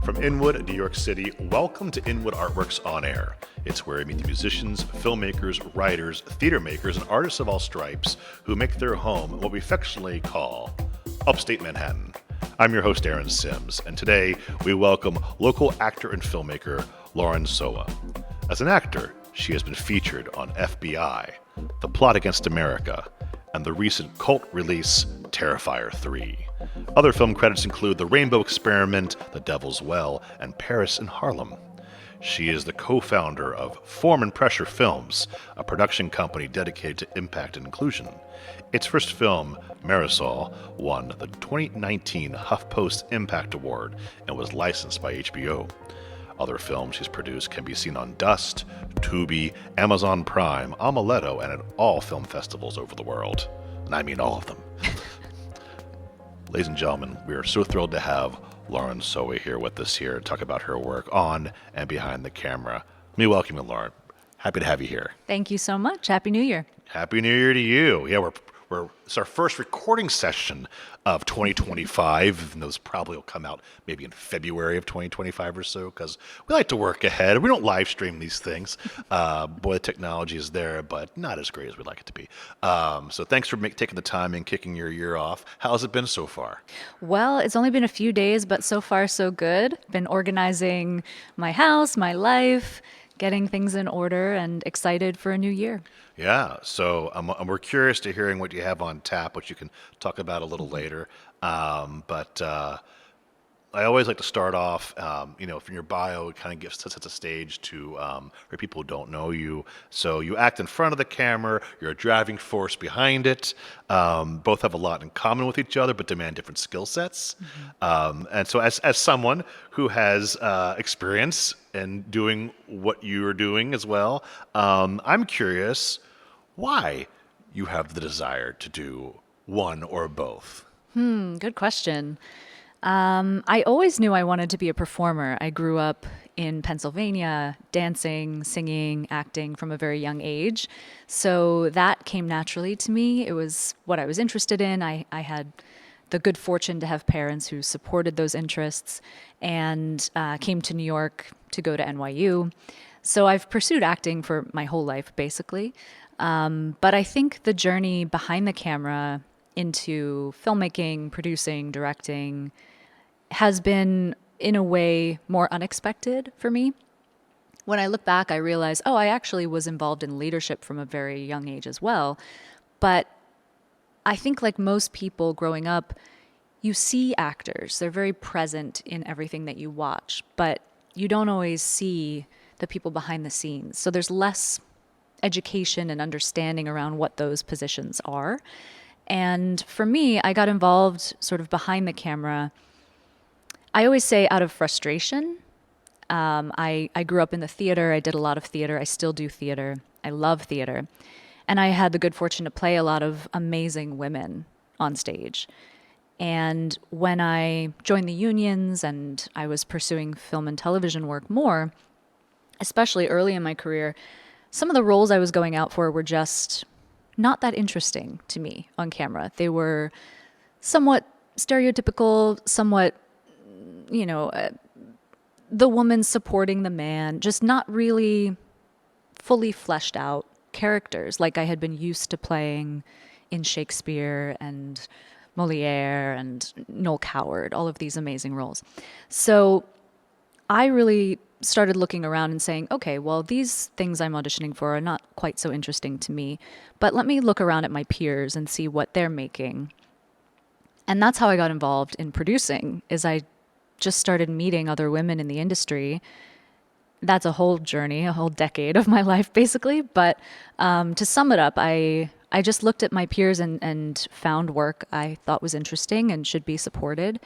From Inwood, New York City, welcome to Inwood Art Works On Air. It's where we meet the musicians, filmmakers, writers, theater makers, and artists of all stripes who make their home in what we affectionately call upstate Manhattan. I'm your host, Aaron Sims, and today we welcome local actor and filmmaker Lauren Sowa. As an actor, she has been featured on FBI, The Plot Against America, and the recent cult release Terrifier 3. Other film credits include The Rainbow Experiment, The Devil's Well, and Paris in Harlem. She is the co-founder of Form and Pressure Films, a production company dedicated to impact and inclusion. Its first film, Marisol, won the 2019 HuffPost Impact Award and was licensed by HBO. Other films she's produced can be seen on Dust, Tubi, Amazon Prime, Amuletto, and at all film festivals over the world. And I mean all of them. Ladies and gentlemen, we are so thrilled to have Lauren Sowa here with us here to talk about her work on and behind the camera. Let me welcome you, Lauren. Happy to have you here. Thank you so much. Happy New Year. Happy New Year to you. Yeah, it's our first recording session of 2025, even though this probably will come out maybe in February of 2025 or so, because we like to work ahead. We don't live stream these things. Boy, the technology is there, but not as great as we'd like it to be. So thanks for taking the time and kicking your year off. How's it been so far? Well, it's only been a few days, but so far so good. Been organizing my house, my life, getting things in order, and excited for a new year. Yeah, so we're curious to hearing what you have on tap, which you can talk about a little later. But I always like to start off, from your bio, it kind of sets a stage to for people who don't know you. So you act in front of the camera, you're a driving force behind it. Both have a lot in common with each other, but demand different skill sets. And so as someone who has experience in doing what you are doing as well, I'm curious why you have the desire to do one or both. Good question. I always knew I wanted to be a performer. I grew up in Pennsylvania, dancing, singing, acting from a very young age. So that came naturally to me. It was what I was interested in. I had the good fortune to have parents who supported those interests and came to New York to go to NYU. So I've pursued acting for my whole life, basically. But I think the journey behind the camera into filmmaking, producing, directing has been, in a way, more unexpected for me. When I look back, I realize, I actually was involved in leadership from a very young age as well. But I think like most people growing up, you see actors. They're very present in everything that you watch, but you don't always see the people behind the scenes. So there's less education and understanding around what those positions are. And for me, I got involved sort of behind the camera. I always say out of frustration. I grew up in the theater. I did a lot of theater. I still do theater. I love theater. And I had the good fortune to play a lot of amazing women on stage. And when I joined the unions and I was pursuing film and television work more, especially early in my career, some of the roles I was going out for were just not that interesting to me on camera. They were somewhat stereotypical, somewhat, the woman supporting the man, just not really fully fleshed out characters like I had been used to playing in Shakespeare and Moliere and Noel Coward, all of these amazing roles. So I really started looking around and saying, okay, well, these things I'm auditioning for are not quite so interesting to me, but let me look around at my peers and see what they're making. And that's how I got involved in producing, is I just started meeting other women in the industry. That's a whole journey, a whole decade of my life, basically. But to sum it up, I just looked at my peers and found work I thought was interesting and should be supported.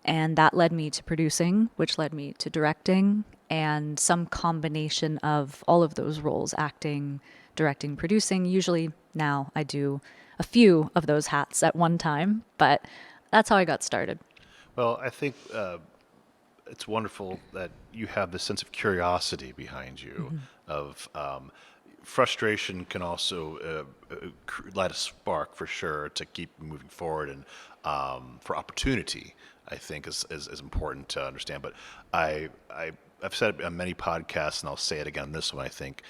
And that led me to producing, which led me to directing, and some combination of all of those roles, acting, directing, producing. Usually now I do a few of those hats at one time, but that's how I got started. Well, I think it's wonderful that you have this sense of curiosity behind you, of frustration can also light a spark for sure to keep moving forward, and for opportunity, I think is important to understand. But I've said it on many podcasts, and I'll say it again on this one. I think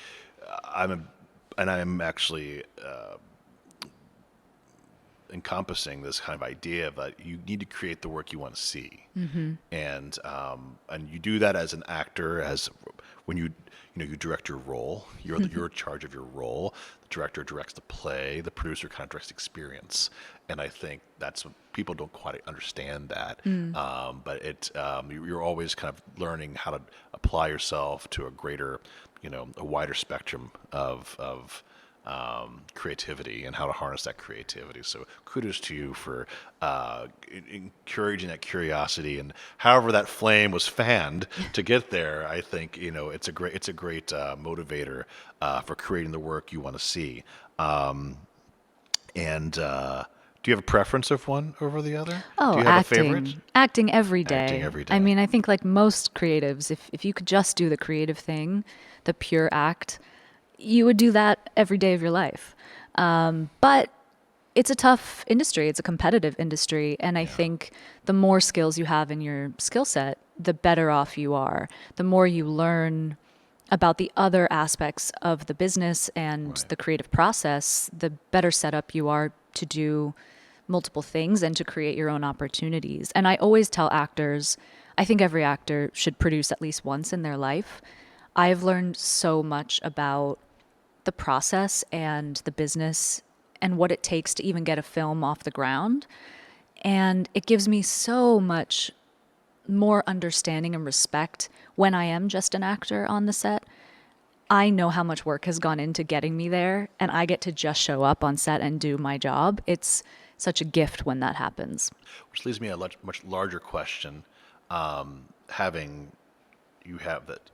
I'm actually encompassing this kind of idea that you need to create the work you want to see, and you do that as an actor, as when you direct your role, you're in charge of your role. The director directs the play, the producer kind of directs the experience, and I think that's what people don't quite understand that. But you're always kind of learning how to apply yourself to a greater, a wider spectrum of creativity and how to harness that creativity. So kudos to you for encouraging that curiosity, and however that flame was fanned to get there. I think it's a great motivator for creating the work you want to see. Do you have a preference of one over the other? Oh, Do you have acting. a favorite? Acting every day. Acting every day. I mean, I think like most creatives, if you could just do the creative thing, the pure act, you would do that every day of your life. But it's a tough industry. It's a competitive industry. And I think the more skills you have in your skill set, the better off you are. The more you learn about the other aspects of the business and the creative process, the better set up you are to do multiple things and to create your own opportunities. And I always tell actors, I think every actor should produce at least once in their life. I've learned so much about the process and the business and what it takes to even get a film off the ground. And it gives me so much more understanding and respect when I am just an actor on the set. I know how much work has gone into getting me there, and I get to just show up on set and do my job. It's such a gift when that happens. Which leads me to a much larger question. Having you have that,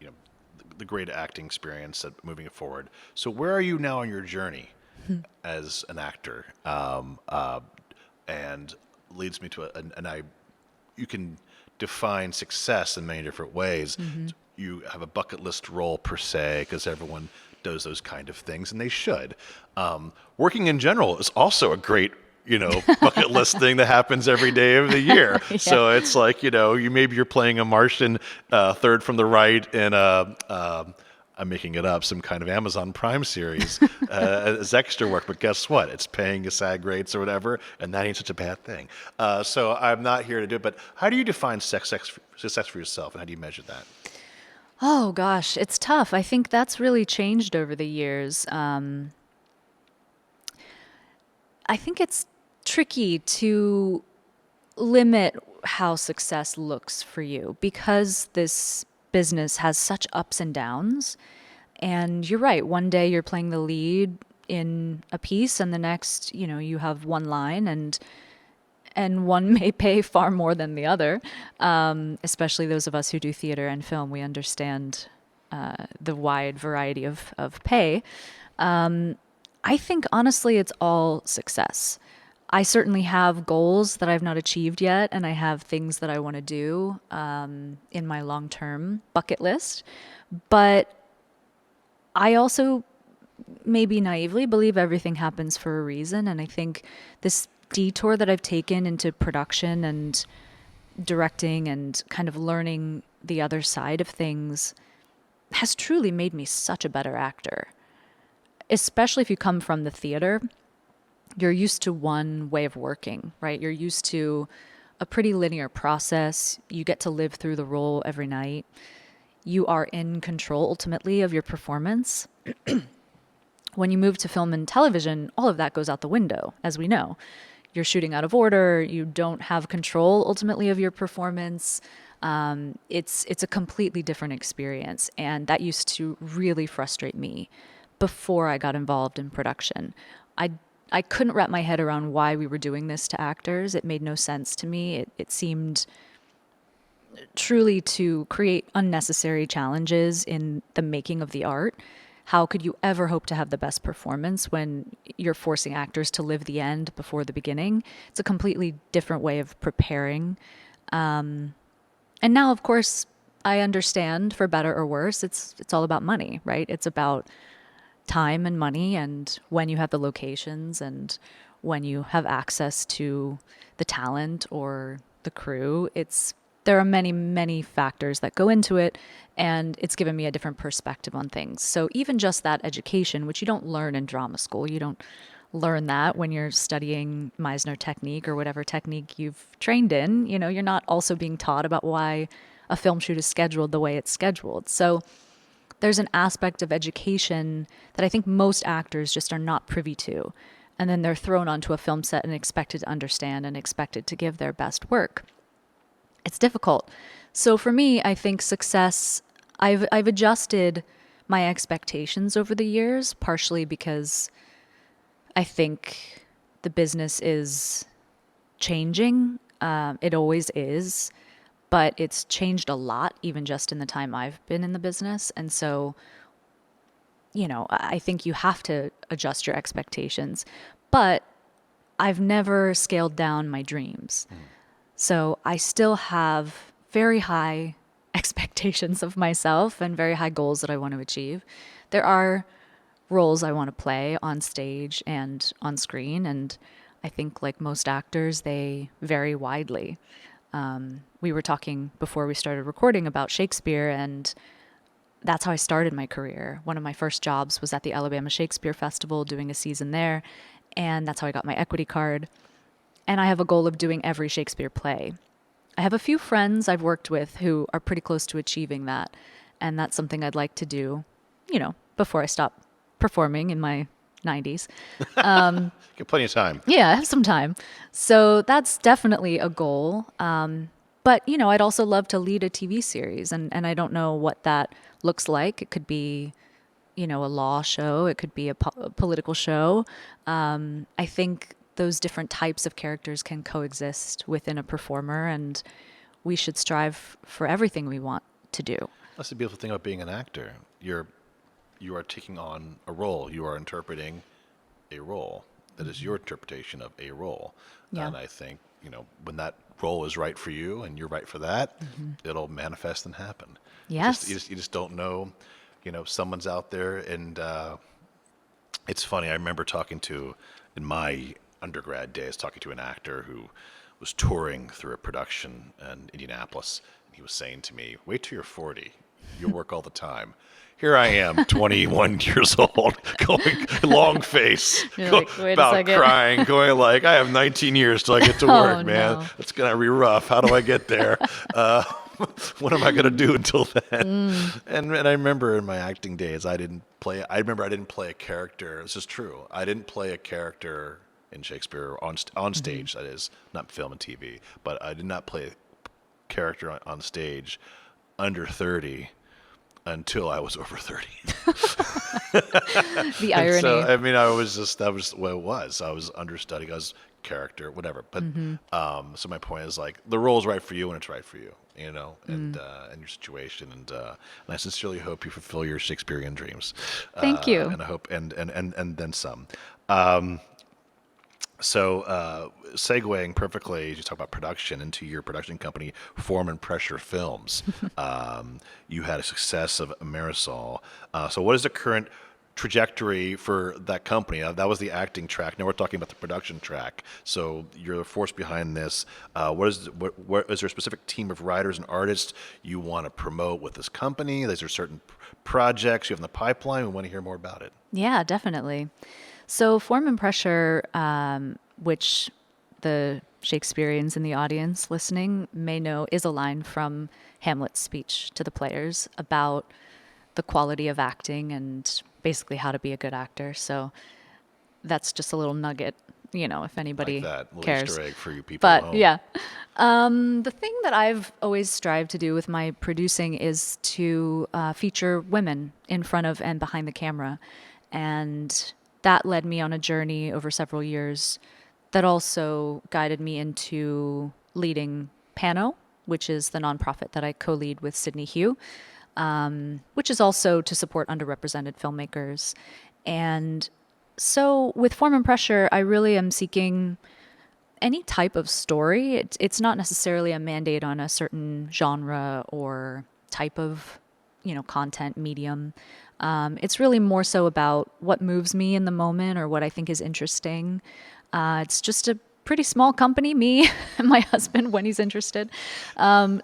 the great acting experience at moving it forward. So where are you now on your journey as an actor? And leads me to you can define success in many different ways. You have a bucket list role per se, because everyone does those kind of things, and they should. Working in general is also a great bucket list thing that happens every day of the year. Yeah. So it's like, you're playing a Martian third from the right in I'm making it up, some kind of Amazon Prime series as extra work. But guess what? It's paying you SAG rates or whatever, and that ain't such a bad thing. So I'm not here to do it. But how do you define success for yourself, and how do you measure that? Oh gosh, it's tough. I think that's really changed over the years. I think it's tricky to limit how success looks for you because this business has such ups and downs. And you're right, one day you're playing the lead in a piece, and the next, you have one line, and one may pay far more than the other. Especially those of us who do theater and film, we understand the wide variety of pay. I think honestly, it's all success. I certainly have goals that I've not achieved yet, and I have things that I want to do in my long-term bucket list. But I also maybe naively believe everything happens for a reason, and I think this detour that I've taken into production and directing and kind of learning the other side of things has truly made me such a better actor. Especially if you come from the theater, you're used to one way of working, right? You're used to a pretty linear process. You get to live through the role every night. You are in control ultimately of your performance. When you move to film and television, all of that goes out the window, as we know. You're shooting out of order. You don't have control ultimately of your performance. It's a completely different experience. And that used to really frustrate me before I got involved in production. I couldn't wrap my head around why we were doing this to actors. It made no sense to me. It seemed truly to create unnecessary challenges in the making of the art. How could you ever hope to have the best performance when you're forcing actors to live the end before the beginning? It's a completely different way of preparing. And now, of course, I understand, for better or worse, it's all about money, right? It's about time and money, and when you have the locations, and when you have access to the talent or the crew. There are many, many factors that go into it, and it's given me a different perspective on things. So even just that education, which you don't learn in drama school, you don't learn that when you're studying Meisner technique or whatever technique you've trained in. You're not also being taught about why a film shoot is scheduled the way it's scheduled. So there's an aspect of education that I think most actors just are not privy to. And then they're thrown onto a film set and expected to understand and expected to give their best work. It's difficult. So for me, I think success, I've adjusted my expectations over the years, partially because I think the business is changing. It always is, but it's changed a lot, even just in the time I've been in the business. And so, I think you have to adjust your expectations, but I've never scaled down my dreams. So I still have very high expectations of myself and very high goals that I want to achieve. There are roles I want to play on stage and on screen, and I think, like most actors, they vary widely. We were talking before we started recording about Shakespeare, and that's how I started my career. One of my first jobs was at the Alabama Shakespeare Festival, doing a season there, and that's how I got my equity card. And I have a goal of doing every Shakespeare play. I have a few friends I've worked with who are pretty close to achieving that, and that's something I'd like to do, before I stop performing in my 90s. Get plenty of time. Yeah, I have some time. So that's definitely a goal. But, I'd also love to lead a TV series, and I don't know what that looks like. It could be, a law show. It could be a political show. I think those different types of characters can coexist within a performer, and we should strive for everything we want to do. That's the beautiful thing about being an actor. You are taking on a role. You are interpreting a role that is your interpretation of a role. Yeah. And I think, when that role is right for you and you're right for that, it'll manifest and happen. Yes. You just don't know, someone's out there. And it's funny, I remember in my undergrad days, talking to an actor who was touring through a production in Indianapolis. And he was saying to me, wait till you're 40. You'll work all the time. Here I am, 21 years old, going long face, Like, wait about a second. crying, going like, I have 19 years till I get to work, man. No. It's going to be rough. How do I get there? What am I going to do until then? And I remember in my acting days, I didn't play a character. This is true. I didn't play a character in Shakespeare on stage, that is, not film and TV, but I did not play a character on stage under 30 until I was over 30. The irony. So, that was what it was. I was understudying, I was character, whatever. But so my point is, like, the role's right for you when it's right for you, and your situation. And I sincerely hope you fulfill your Shakespearean dreams. Thank you. And I hope, and then some. So, segueing perfectly, as you talk about production, into your production company, Form and Pressure Films. You had a success of Marisol. So what is the current trajectory for that company? That was the acting track. Now we're talking about the production track. So you're the force behind this. Is there a specific team of writers and artists you want to promote with this company? Is there certain projects you have in the pipeline? We want to hear more about it. Yeah, definitely. So Form and Pressure, which the Shakespeareans in the audience listening may know, is a line from Hamlet's speech to the players about the quality of acting and basically how to be a good actor. So that's just a little nugget, if anybody Like that, little cares. Easter egg for you people at But home. yeah, the thing that I've always strived to do with my producing is to feature women in front of and behind the camera. And that led me on a journey over several years that also guided me into leading Pano, which is the nonprofit that I co-lead with Sydney Hugh, which is also to support underrepresented filmmakers. And so with Form and Pressure, I really am seeking any type of story. It's not necessarily a mandate on a certain genre or type of content medium. It's really more so about what moves me in the moment or what I think is interesting. It's just a pretty small company, me and my husband when he's interested.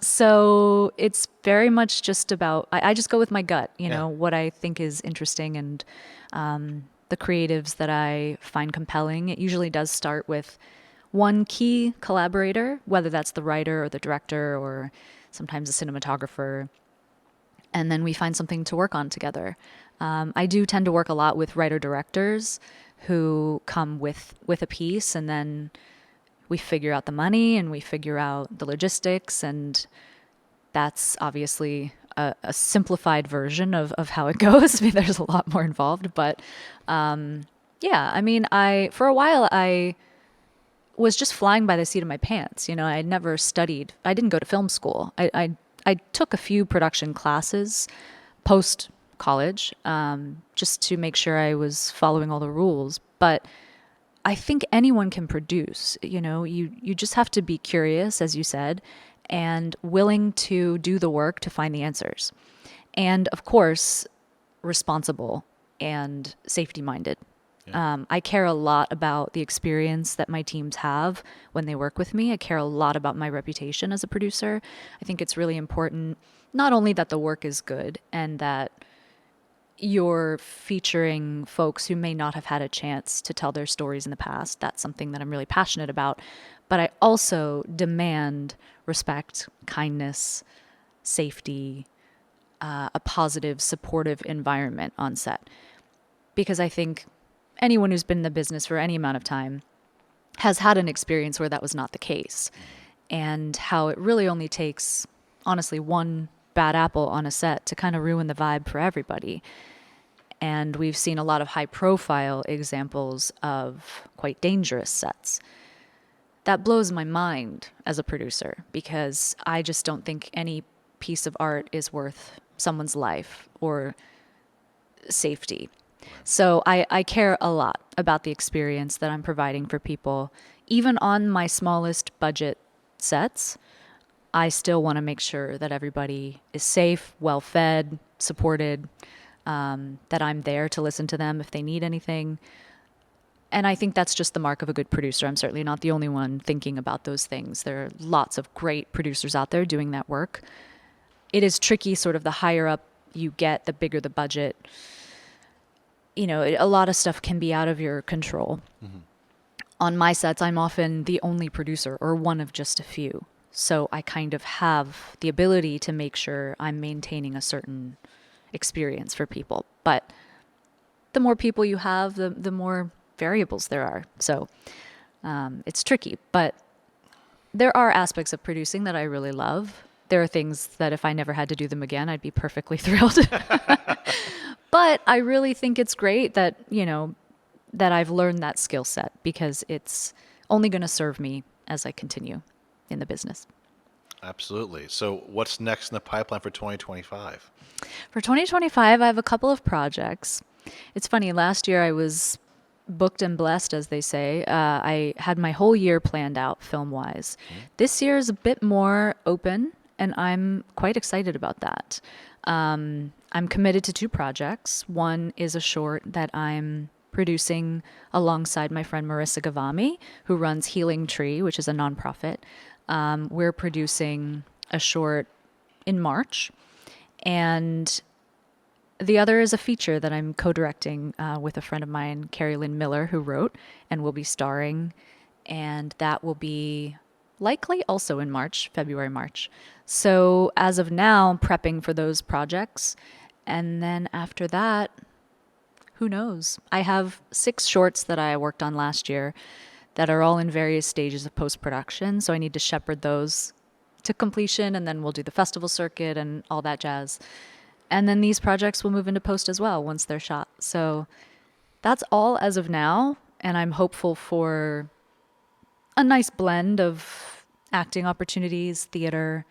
So it's very much just about, I just go with my gut, Yeah. what I think is interesting and the creatives that I find compelling. It usually does start with one key collaborator, whether that's the writer or the director or sometimes a cinematographer, and then we find something to work on together. I do tend to work a lot with writer-directors who come with a piece, and then we figure out the money and we figure out the logistics, and that's obviously a simplified version of how it goes. I mean, there's a lot more involved, but yeah, I mean, for a while, I was just flying by the seat of my pants. I had never studied. I didn't go to film school. I took a few production classes post college, just to make sure I was following all the rules. But I think anyone can produce. You just have to be curious, as you said, and willing to do the work to find the answers. And of course, responsible and safety minded. I care a lot about the experience that my teams have when they work with me. I care a lot about my reputation as a producer. I think it's really important, not only that the work is good and that you're featuring folks who may not have had a chance to tell their stories in the past. That's something that I'm really passionate about. But I also demand respect, kindness, safety, a positive, supportive environment on set. Because I think anyone who's been in the business for any amount of time has had an experience where that was not the case. And how it really only takes, honestly, one bad apple on a set to kind of ruin the vibe for everybody. And we've seen a lot of high-profile examples of quite dangerous sets. That blows my mind as a producer because I just don't think any piece of art is worth someone's life or safety. So I care a lot about the experience that I'm providing for people. Even on my smallest budget sets, I still want to make sure that everybody is safe, well-fed, supported, that I'm there to listen to them if they need anything. And I think that's just the mark of a good producer. I'm certainly not the only one thinking about those things. There are lots of great producers out there doing that work. It is tricky, sort of the higher up you get, the bigger the budget. A lot of stuff can be out of your control. Mm-hmm. On my sets, I'm often the only producer or one of just a few. So I kind of have the ability to make sure I'm maintaining a certain experience for people. But the more people you have, the more variables there are. So it's tricky. But there are aspects of producing that I really love. There are things that if I never had to do them again, I'd be perfectly thrilled. But I really think it's great that, that I've learned that skill set because it's only going to serve me as I continue in the business. Absolutely. So what's next in the pipeline for 2025? For 2025, I have a couple of projects. It's funny, last year I was booked and blessed, as they say. I had my whole year planned out film-wise. Mm-hmm. This year is a bit more open, and I'm quite excited about that. I'm committed to 2 projects. One is a short that I'm producing alongside my friend Marissa Gavami, who runs Healing Tree, which is a nonprofit. We're producing a short in March. And the other is a feature that I'm co-directing with a friend of mine, Carrie Lynn Miller, who wrote and will be starring. And that will be likely also in March, February, March. So as of now, I'm prepping for those projects. And then after that, who knows? I have 6 shorts that I worked on last year that are all in various stages of post-production. So I need to shepherd those to completion, and then we'll do the festival circuit and all that jazz. And then these projects will move into post as well once they're shot. So that's all as of now. And I'm hopeful for a nice blend of acting opportunities, theater,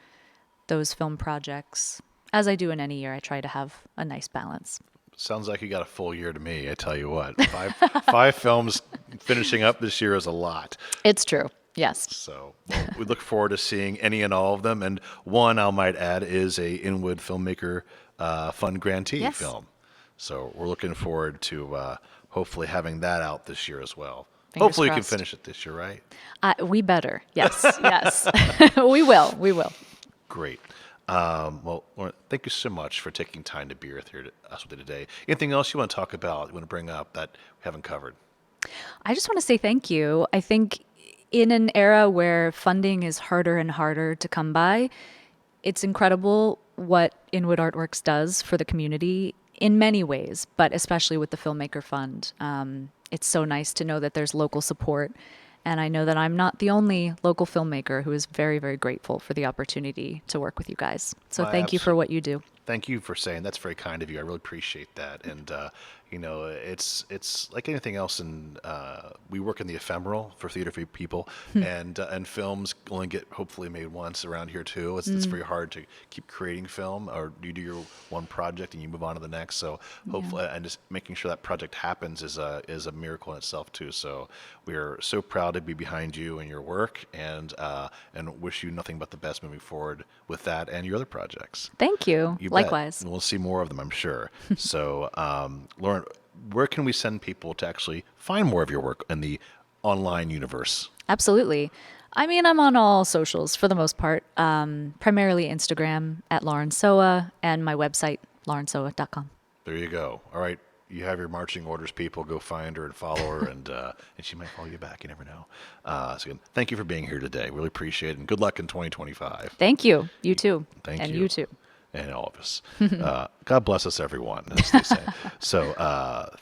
those film projects. As I do in any year, I try to have a nice balance. Sounds like you got a full year to me, I tell you what. 5 films finishing up this year is a lot. It's true, yes. So we look forward to seeing any and all of them. And one, I might add, is a Inwood filmmaker Fund Grantee Yes. film. So we're looking forward to hopefully having that out this year as well. Fingers Hopefully you can crossed. finish it this year, right? We better. Yes, yes. We will. We will. Great. Well, Lauren, thank you so much for taking time to be with here to us today. Anything else you want to talk about, you want to bring up that we haven't covered? I just want to say thank you. I think in an era where funding is harder and harder to come by, it's incredible what Inwood Art Works does for the community in many ways, but especially with the Filmmaker Fund. It's so nice to know that there's local support. And I know that I'm not the only local filmmaker who is very, very grateful for the opportunity to work with you guys. So Well, thank you for what you do. Thank you for saying that's very kind of you. I really appreciate that. And it's like anything else. And we work in the ephemeral for theater for people, and films only get hopefully made once around here too. It's very hard to keep creating film, or you do your one project and you move on to the next. So hopefully, and just making sure that project happens is a miracle in itself too. So we are so proud to be behind you and your work, and wish you nothing but the best moving forward with that and your other projects. Thank you. You bet. Likewise. We'll see more of them, I'm sure. So, Lauren, where can we send people to actually find more of your work in the online universe? Absolutely. I mean, I'm on all socials for the most part, primarily Instagram at Lauren Sowa and my website, laurensowa.com. There you go. All right. You have your marching orders, people. Go find her and follow her, and she might follow you back. You never know. So again, thank you for being here today. Really appreciate it, and good luck in 2025. Thank you. You too. Thank and you. you too. And all of us. God bless us, everyone, as they say. So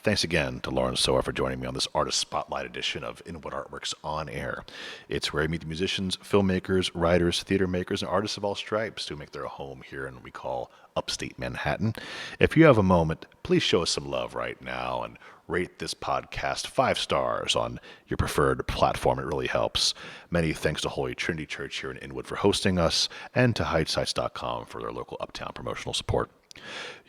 thanks again to Lauren Sowa for joining me on this Artist Spotlight edition of Inwood Art Works On Air. It's where I meet the musicians, filmmakers, writers, theater makers, and artists of all stripes who make their home here in what we call upstate Manhattan. If you have a moment, please show us some love right now and rate this podcast 5 stars on your preferred platform. It really helps. Many thanks to Holy Trinity Church here in Inwood for hosting us, and to HeightSites.com for their local uptown promotional support.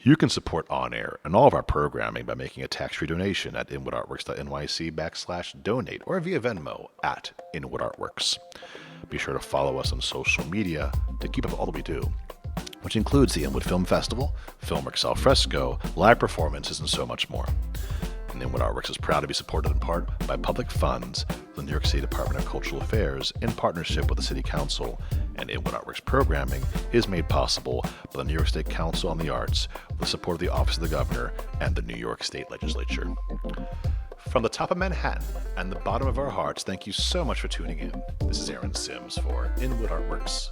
You can support On Air and all of our programming by making a tax-free donation at inwoodartworks.nyc/donate or via Venmo at Inwood Artworks. Be sure to follow us on social media to keep up with all that we do, which includes the Inwood Film Festival, Filmworks Al Fresco, live performances, and so much more. And Inwood Art Works is proud to be supported in part by public funds from the New York City Department of Cultural Affairs in partnership with the City Council. And Inwood Art Works programming is made possible by the New York State Council on the Arts with the support of the Office of the Governor and the New York State Legislature. From the top of Manhattan and the bottom of our hearts, thank you so much for tuning in. This is Aaron Sims for Inwood Art Works